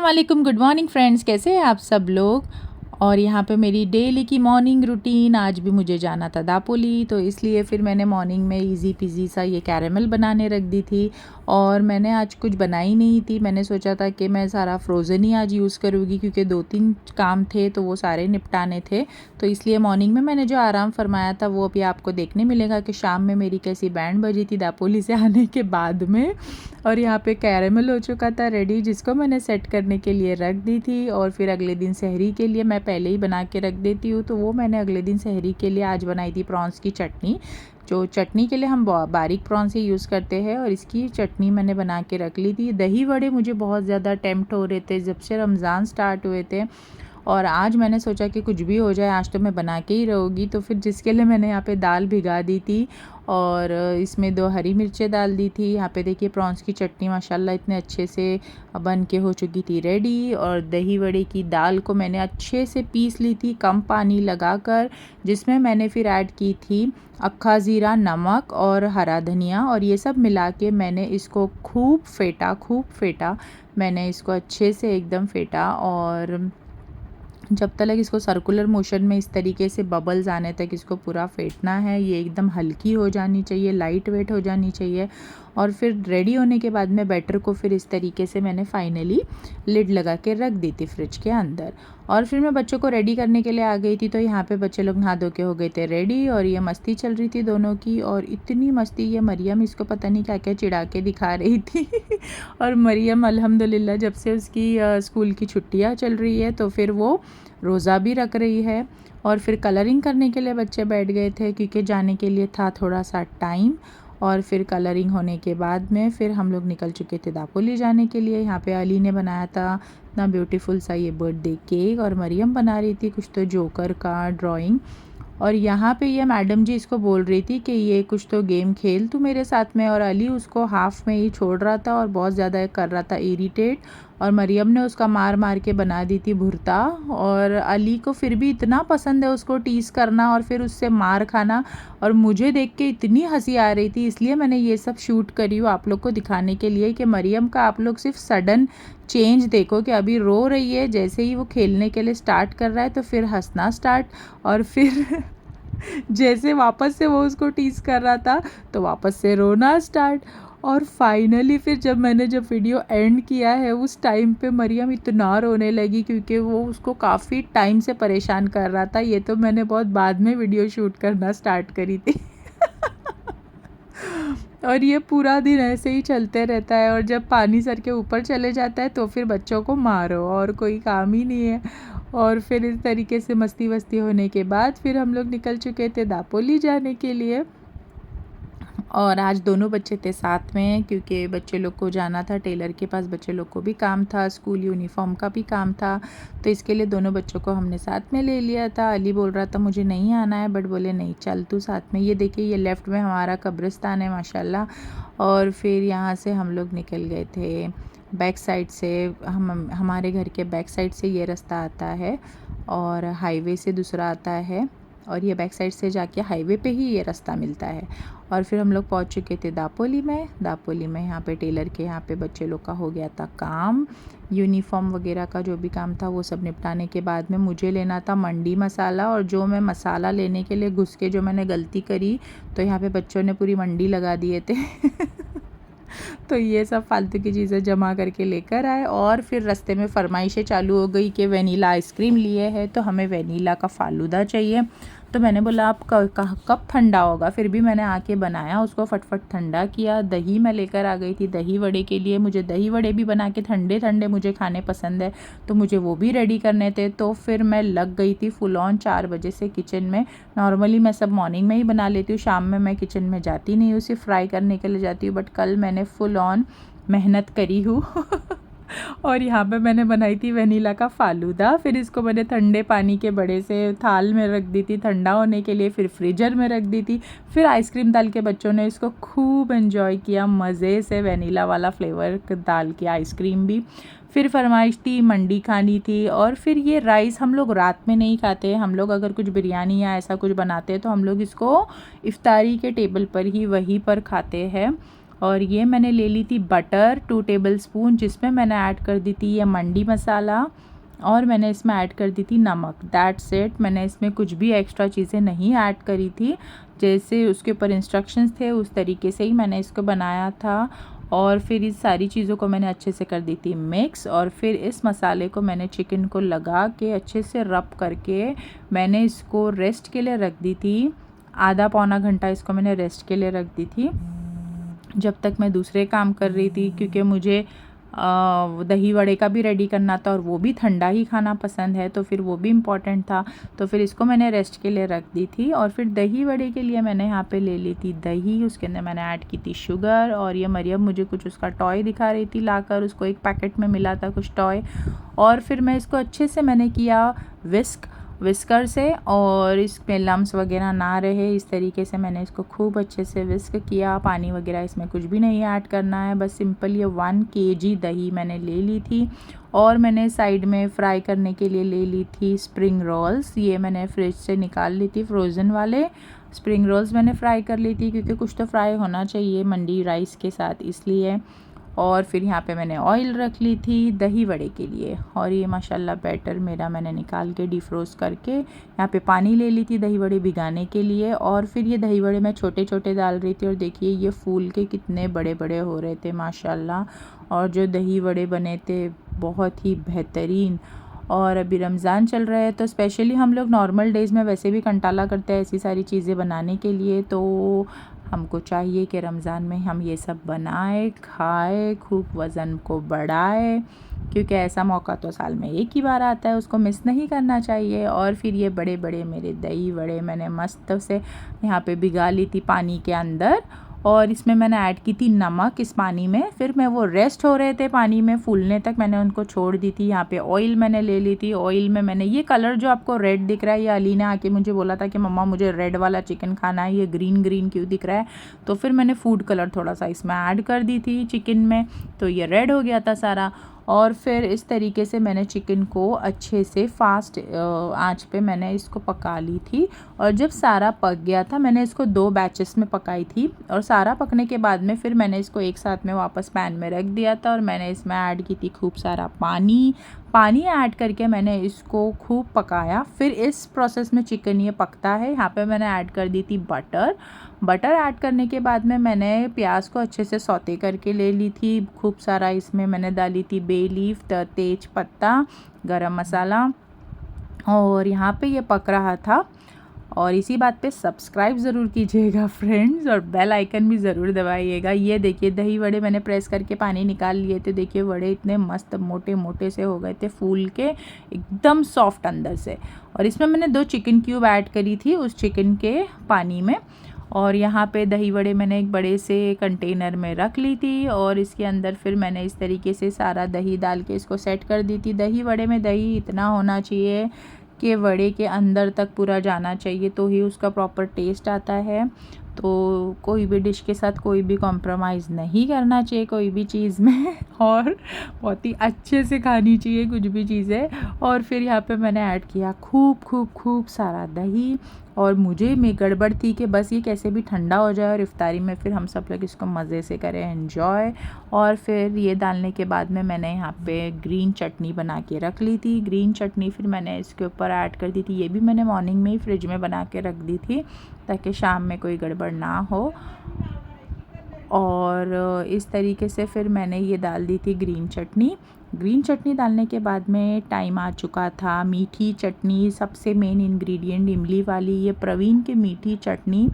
अस्सलाम वालेकुम, good morning friends. कैसे हैं आप सब लोग। और यहाँ पे मेरी डेली की मॉर्निंग रूटीन। आज भी मुझे जाना था दापोली, तो इसलिए फिर मैंने मॉर्निंग में इजी पीजी सा ये कैरेमल बनाने रख दी थी। और मैंने आज कुछ बनाई नहीं थी। मैंने सोचा था कि मैं सारा फ्रोज़न ही आज यूज़ करूँगी, क्योंकि 2-3 काम थे तो वो सारे निपटाने थे। तो इसलिए मॉर्निंग में मैंने जो आराम फरमाया था वो अभी आपको देखने मिलेगा कि शाम में मेरी कैसी बैंड बजी थी दापोली से आने के बाद में। और यहाँ पे कैरेमल हो चुका था रेडी, जिसको मैंने सेट करने के लिए रख दी थी। और फिर अगले दिन सहरी के लिए मैं पहले ही बना के रख देती हूँ, तो वो मैंने अगले दिन सहरी के लिए आज बनाई थी प्रॉन्स की चटनी। जो चटनी के लिए हम बारीक प्रॉन्स ही यूज़ करते हैं, और इसकी चटनी मैंने बना के रख ली थी। दही वड़े मुझे बहुत ज़्यादा टेम्प्ट हो रहे थे जब से रमज़ान स्टार्ट हुए थे, और आज मैंने सोचा कि कुछ भी हो जाए आज तो मैं बना के ही रहूँगी। तो फिर जिसके लिए मैंने यहाँ पे दाल भिगा दी थी, और इसमें 2 हरी मिर्चें डाल दी थी। यहाँ पे देखिए प्रॉन्स की चटनी माशाल्लाह इतने अच्छे से बन के हो चुकी थी रेडी। और दही वड़े की दाल को मैंने अच्छे से पीस ली थी कम पानी लगाकर, जिसमें मैंने फिर ऐड की थी अक्खा ज़ीरा, नमक और हरा धनिया, और ये सब मिला के मैंने इसको खूब फेंटा। मैंने इसको अच्छे से एकदम फेंटा, और जब तक इसको सर्कुलर मोशन में इस तरीके से बबल्स आने तक इसको पूरा फेंटना है। ये एकदम हल्की हो जानी चाहिए, लाइट वेट हो जानी चाहिए। और फिर रेडी होने के बाद में बैटर को फिर इस तरीके से मैंने फाइनली लिड लगा के रख दी थी फ्रिज के अंदर। और फिर मैं बच्चों को रेडी करने के लिए आ गई थी, तो यहाँ पे बच्चे लोग नहा धो के हो गए थे रेडी, और ये मस्ती चल रही थी दोनों की। और इतनी मस्ती, ये मरियम इसको पता नहीं क्या क्या चिढ़ा के दिखा रही थी। और मरियम अल्हम्दुलिल्लाह जब से उसकी स्कूल की छुट्टियाँ चल रही है तो फिर वो रोज़ा भी रख रही है। और फिर कलरिंग करने के लिए बच्चे बैठ गए थे, क्योंकि जाने के लिए था थोड़ा सा टाइम। और फिर कलरिंग होने के बाद में फिर हम लोग निकल चुके थे दापोली जाने के लिए। यहाँ पे अली ने बनाया था इतना ब्यूटीफुल सा ये बर्थडे केक, और मरियम बना रही थी कुछ तो जोकर का ड्राइंग। और यहाँ पे ये मैडम जी इसको बोल रही थी कि ये कुछ तो गेम खेल तू मेरे साथ में, और अली उसको हाफ में ही छोड़ रहा था और बहुत ज़्यादा कर रहा था इरिटेट। और मरियम ने उसका मार मार के बना दी थी भुर्ता। और अली को फिर भी इतना पसंद है उसको टीस करना और फिर उससे मार खाना, और मुझे देख के इतनी हंसी आ रही थी, इसलिए मैंने ये सब शूट करी हूँ आप लोग को दिखाने के लिए कि मरियम का आप लोग सिर्फ सडन चेंज देखो कि अभी रो रही है, जैसे ही वो खेलने के लिए स्टार्ट कर रहा है तो फिर हंसना स्टार्ट, और फिर जैसे वापस से वो उसको टीज कर रहा था तो वापस से रोना स्टार्ट। और फाइनली फिर जब वीडियो एंड किया है उस टाइम पे मरियम इतना रोने लगी, क्योंकि वो उसको काफ़ी टाइम से परेशान कर रहा था। ये तो मैंने बहुत बाद में वीडियो शूट करना स्टार्ट करी थी। और ये पूरा दिन ऐसे ही चलते रहता है, और जब पानी सर के ऊपर चले जाता है तो फिर बच्चों को मारो, और कोई काम ही नहीं है। और फिर इस तरीके से मस्ती वस्ती होने के बाद फिर हम लोग निकल चुके थे दापोली जाने के लिए। और आज दोनों बच्चे थे साथ में, क्योंकि बच्चे लोग को जाना था टेलर के पास, बच्चे लोग को भी काम था, स्कूल यूनिफॉर्म का भी काम था, तो इसके लिए दोनों बच्चों को हमने साथ में ले लिया था। अली बोल रहा था मुझे नहीं आना है, बट बोले नहीं चल तू साथ में। ये देखिए ये लेफ़्ट में हमारा कब्रिस्तान है माशाल्लाह। और फिर यहाँ से हम लोग निकल गए थे बैक साइड से। हमारे घर के बैक साइड से ये रास्ता आता है, और हाईवे से दूसरा आता है, और ये बैक साइड से जाके हाईवे पे ही ये रास्ता मिलता है। और फिर हम लोग पहुंच चुके थे दापोली में यहाँ पे टेलर के यहाँ पे बच्चे लोग का हो गया था काम, यूनिफॉर्म वगैरह का जो भी काम था वो सब निपटाने के बाद में मुझे लेना था मंडी मसाला। और जो मैं मसाला लेने के लिए घुस के जो मैंने गलती करी, तो यहाँ पे बच्चों ने पूरी मंडी लगा दिए थे। तो ये सब फालतू की चीज़ें जमा करके लेकर आए, और फिर रास्ते में फरमाइशें चालू हो गई कि वनीला आइसक्रीम लिए है तो हमें वनीला का फ़ालूदा चाहिए। तो मैंने बोला आप कब ठंडा होगा, फिर भी मैंने आके बनाया, उसको फटफट ठंडा किया। दही मैं लेकर आ गई थी दही वड़े के लिए, मुझे दही वड़े भी बना के ठंडे ठंडे मुझे खाने पसंद है, तो मुझे वो भी रेडी करने थे। तो फिर मैं लग गई थी फुल ऑन 4 बजे से किचन में। नॉर्मली मैं सब मॉर्निंग में ही बना लेती हूँ, शाम में मैं किचन में जाती नहीं हूँ, सिर्फ फ्राई करने के लिए जाती हूँ, बट कल मैंने फुल ऑन मेहनत करी हूँ। और यहाँ पे मैंने बनाई थी वनीला का फ़ालूदा। फिर इसको मैंने ठंडे पानी के बड़े से थाल में रख दी थी ठंडा होने के लिए, फिर फ्रीजर में रख दी थी। फिर आइसक्रीम डाल के बच्चों ने इसको खूब एंजॉय किया मज़े से, वनीला वाला फ्लेवर डाल के आइसक्रीम भी। फिर फरमाइश थी मंडी खानी थी। और फिर ये राइस हम लोग रात में नहीं खाते, हम लोग अगर कुछ बिरयानी या ऐसा कुछ बनाते हैं तो हम लोग इसको इफ्तारी के टेबल पर ही वहीं पर खाते हैं। और ये मैंने ले ली थी बटर 2 टेबलस्पून, जिसमें मैंने ऐड कर दी थी ये मंडी मसाला और मैंने इसमें ऐड कर दी थी नमक। That's it. मैंने इसमें कुछ भी एक्स्ट्रा चीज़ें नहीं ऐड करी थी, जैसे उसके ऊपर इंस्ट्रक्शंस थे उस तरीके से ही मैंने इसको बनाया था। और फिर इस सारी चीज़ों को मैंने अच्छे से कर दी थी मिक्स, और फिर इस मसाले को मैंने चिकन को लगा के अच्छे से रब करके मैंने इसको रेस्ट के लिए रख दी थी। आधा पौना घंटा इसको मैंने रेस्ट के लिए रख दी थी, जब तक मैं दूसरे काम कर रही थी, क्योंकि मुझे दही वड़े का भी रेडी करना था और वो भी ठंडा ही खाना पसंद है, तो फिर वो भी इम्पॉर्टेंट था। तो फिर इसको मैंने रेस्ट के लिए रख दी थी। और फिर दही वड़े के लिए मैंने यहाँ पे ले ली थी दही, उसके अंदर मैंने ऐड की थी शुगर। और ये मरियम मुझे कुछ उसका टॉय दिखा रही थी लाकर, उसको एक पैकेट में मिला था कुछ टॉय। और फिर मैं इसको अच्छे से मैंने किया विस्कर से, और इसमें लम्स वगैरह ना रहे इस तरीके से मैंने इसको खूब अच्छे से विस्क किया। पानी वगैरह इसमें कुछ भी नहीं ऐड करना है, बस सिंपल ये 1 kg दही मैंने ले ली थी। और मैंने साइड में फ्राई करने के लिए ले ली थी स्प्रिंग रोल्स। ये मैंने फ्रिज से निकाल ली थी, फ्रोज़न वाले स्प्रिंग रोल्स मैंने फ्राई कर ली थी, क्योंकि कुछ तो फ्राई होना चाहिए मंडी राइस के साथ, इसलिए। और फिर यहाँ पे मैंने ऑयल रख ली थी दही वड़े के लिए। और ये माशाल्लाह बैटर मेरा मैंने निकाल के डिफ्रोस्ट करके यहाँ पे पानी ले ली थी दही वड़े भिगाने के लिए। और फिर ये दही वड़े मैं छोटे छोटे डाल रही थी, और देखिए ये फूल के कितने बड़े बड़े हो रहे थे माशाल्लाह। और जो दही वड़े बने थे बहुत ही बेहतरीन। और अभी रमज़ान चल रहा है, तो स्पेशली हम लोग नॉर्मल डेज़ में वैसे भी कंटाला करते हैं ऐसी सारी चीज़ें बनाने के लिए, तो हमको चाहिए कि रमज़ान में हम ये सब बनाए, खाए, खूब वज़न को बढ़ाए, क्योंकि ऐसा मौका तो साल में एक ही बार आता है, उसको मिस नहीं करना चाहिए। और फिर ये बड़े बड़े मेरे दही वड़े मैंने मस्त से यहाँ पे भिगा ली थी पानी के अंदर, और इसमें मैंने ऐड की थी नमक इस पानी में। फिर मैं वो रेस्ट हो रहे थे पानी में फूलने तक, मैंने उनको छोड़ दी थी। यहाँ पे ऑयल मैंने ले ली थी, ऑयल में मैंने ये कलर जो आपको रेड दिख रहा है, ये अली ने आके मुझे बोला था कि मम्मा मुझे रेड वाला चिकन खाना है, ये ग्रीन ग्रीन क्यों दिख रहा है। तो फिर मैंने फूड कलर थोड़ा सा इसमें ऐड कर दी थी चिकन में, तो ये रेड हो गया था सारा। और फिर इस तरीके से मैंने चिकन को अच्छे से फास्ट आंच पे मैंने इसको पका ली थी। और जब सारा पक गया था, मैंने इसको 2 बैचेस में पकाई थी, और सारा पकने के बाद में फिर मैंने इसको एक साथ में वापस पैन में रख दिया था। और मैंने इसमें ऐड की थी खूब सारा पानी ऐड करके मैंने इसको खूब पकाया। फिर इस प्रोसेस में चिकन ये पकता है, यहाँ पे मैंने ऐड कर दी थी बटर ऐड करने के बाद में मैंने प्याज को अच्छे से सौते करके ले ली थी खूब सारा। इसमें मैंने डाली थी बे लीफ, तेज पत्ता, गरम मसाला, और यहाँ पे ये पक रहा था। और इसी बात पे सब्सक्राइब ज़रूर कीजिएगा फ्रेंड्स, और बेल आइकन भी ज़रूर दबाइएगा। ये देखिए दही वड़े मैंने प्रेस करके पानी निकाल लिए थे, देखिए वड़े इतने मस्त मोटे मोटे से हो गए थे, फूल के एकदम सॉफ्ट अंदर से। और इसमें मैंने 2 चिकन क्यूब ऐड करी थी उस चिकन के पानी में। और यहाँ पे दही वड़े मैंने एक बड़े से कंटेनर में रख ली थी, और इसके अंदर फिर मैंने इस तरीके से सारा दही डाल के इसको सेट कर दी थी। दही वड़े में दही इतना होना चाहिए कि वड़े के अंदर तक पूरा जाना चाहिए, तो ही उसका प्रॉपर टेस्ट आता है। तो कोई भी डिश के साथ कोई भी कॉम्प्रोमाइज़ नहीं करना चाहिए कोई भी चीज़ में, और बहुत ही अच्छे से खानी चाहिए कुछ भी चीज़ें। और फिर यहाँ पे मैंने ऐड किया खूब सारा दही, और मुझे में गड़बड़ थी कि बस ये कैसे भी ठंडा हो जाए और इफ्तारी में फिर हम सब लोग इसको मज़े से करें एंजॉय। और फिर ये डालने के बाद में मैंने यहाँ पे ग्रीन चटनी बना के रख ली थी। ग्रीन चटनी फिर मैंने इसके ऊपर ऐड कर दी थी, ये भी मैंने मॉर्निंग में ही फ्रिज में बना के रख दी थी ताकि शाम में कोई गड़बड़ ना हो। और इस तरीके से फिर मैंने ये डाल दी थी ग्रीन चटनी डालने के बाद में टाइम आ चुका था मीठी चटनी, सबसे मेन इंग्रेडिएंट इमली वाली, ये प्रवीण की मीठी चटनी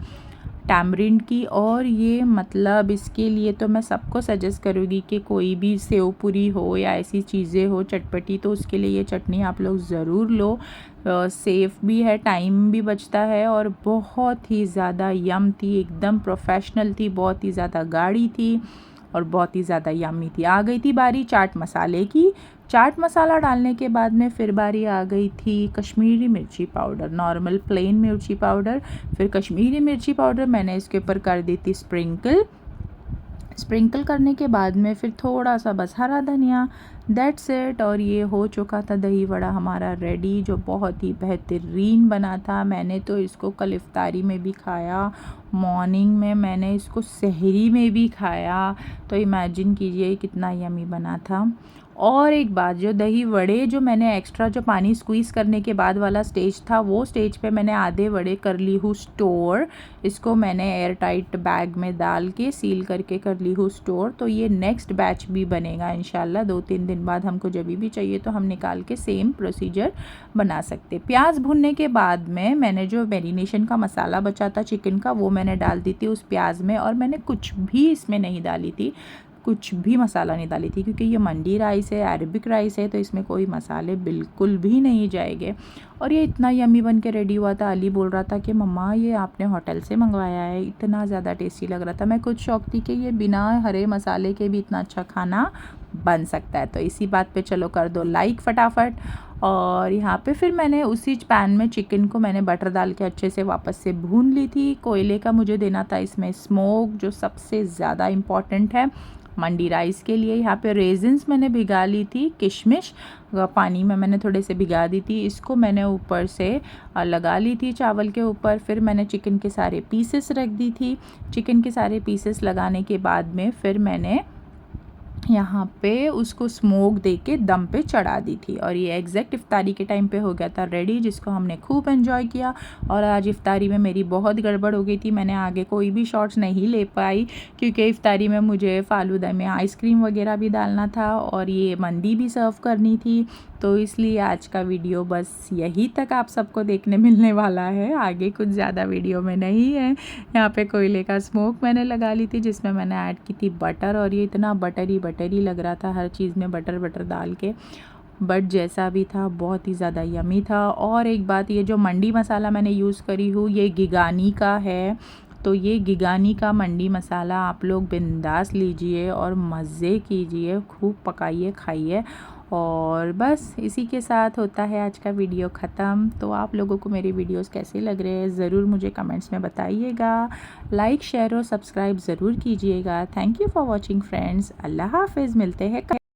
टैमरिंड की। और ये मतलब इसके लिए तो मैं सबको सजेस्ट करूँगी कि कोई भी सेव पूरी हो या ऐसी चीज़ें हो चटपटी, तो उसके लिए ये चटनी आप लोग ज़रूर लो। सेफ़ भी है, टाइम भी बचता है, और बहुत ही ज़्यादा यम थी, एकदम प्रोफेशनल थी, बहुत ही ज़्यादा गाढ़ी थी और बहुत ही ज़्यादा यम्मी थी। आ गई थी बारी चाट मसाले की। चाट मसाला डालने के बाद में फिर बारी आ गई थी कश्मीरी मिर्ची पाउडर, नॉर्मल प्लेन मिर्ची पाउडर, फिर कश्मीरी मिर्ची पाउडर मैंने इसके ऊपर कर दी थी स्प्रिंकल करने के बाद में फिर थोड़ा सा बस हरा धनिया, दैट्स इट। और ये हो चुका था दही वड़ा हमारा रेडी, जो बहुत ही बेहतरीन बना था। मैंने तो इसको कल इफ्तारी में भी खाया, मॉर्निंग में मैंने इसको सहरी में भी खाया, तो इमेजिन कीजिए कितना यमी बना था। और एक बात, जो दही वड़े जो मैंने एक्स्ट्रा जो पानी स्क्वीज़ करने के बाद वाला स्टेज था, वो स्टेज पे मैंने आधे वड़े कर ली हूँ स्टोर। इसको मैंने एयर टाइट बैग में डाल के सील करके कर ली हूँ स्टोर। तो ये नेक्स्ट बैच भी बनेगा इंशाल्लाह, 2-3 दिन बाद हमको जब भी चाहिए तो हम निकाल के सेम प्रोसीजर बना सकते। प्याज भुनने के बाद में मैंने जो मैरिनेशन का मसाला बचा था चिकन का, वो मैंने डाल दी थी उस प्याज में, और मैंने कुछ भी इसमें नहीं डाली थी, कुछ भी मसाला नहीं डाली थी, क्योंकि ये मंडी राइस है, अरबिक राइस है, तो इसमें कोई मसाले बिल्कुल भी नहीं जाएंगे। और ये इतना यम्मी बन के रेडी हुआ था। अली बोल रहा था कि मम्मा ये आपने होटल से मंगवाया है, इतना ज़्यादा टेस्टी लग रहा था। मैं खुद शौक थी कि ये बिना हरे मसाले के भी इतना अच्छा खाना बन सकता है। तो इसी बात पे चलो कर दो लाइक फटाफट। और यहाँ पे फिर मैंने उसी पैन में चिकन को मैंने बटर डाल के अच्छे से वापस से भून ली थी। कोयले का मुझे देना था इसमें स्मोक, जो सबसे ज़्यादा इम्पॉर्टेंट है मंडी राइस के लिए। यहाँ पे रेजिन्स मैंने भिगा ली थी, किशमिश पानी में मैंने थोड़े से भिगा दी थी, इसको मैंने ऊपर से लगा ली थी चावल के ऊपर। फिर मैंने चिकन के सारे पीसेस रख दी थी। चिकन के सारे पीसेस लगाने के बाद में फिर मैंने यहाँ पे उसको स्मोक दे के दम पे चढ़ा दी थी। और ये एग्जैक्ट इफ्तारी के टाइम पे हो गया था रेडी, जिसको हमने खूब एंजॉय किया। और आज इफ्तारी में मेरी बहुत गड़बड़ हो गई थी, मैंने आगे कोई भी शॉट्स नहीं ले पाई, क्योंकि इफ्तारी में मुझे फालूदा में आइसक्रीम वगैरह भी डालना था और ये मंदी भी सर्व करनी थी। तो इसलिए आज का वीडियो बस यही तक आप सबको देखने मिलने वाला है, आगे कुछ ज़्यादा वीडियो में नहीं है। यहाँ पे कोयले का स्मोक मैंने लगा ली थी, जिसमें मैंने ऐड की थी बटर, और ये इतना बटरी बटरी लग रहा था, हर चीज़ में बटर बटर डाल के। बट जैसा भी था बहुत ही ज़्यादा यमी था। और एक बात, ये जो मंडी मसाला मैंने यूज़ करी हूँ ये गिगानी का है, तो ये गिगानी का मंडी मसाला आप लोग बिंदास लीजिए और मज़े कीजिए, खूब पकाइए खाइए। और बस इसी के साथ होता है आज का वीडियो ख़त्म। तो आप लोगों को मेरी वीडियोस कैसे लग रहे हैं ज़रूर मुझे कमेंट्स में बताइएगा। लाइक शेयर और सब्सक्राइब ज़रूर कीजिएगा। Thank you for watching friends. अल्लाह हाफिज़, मिलते हैं।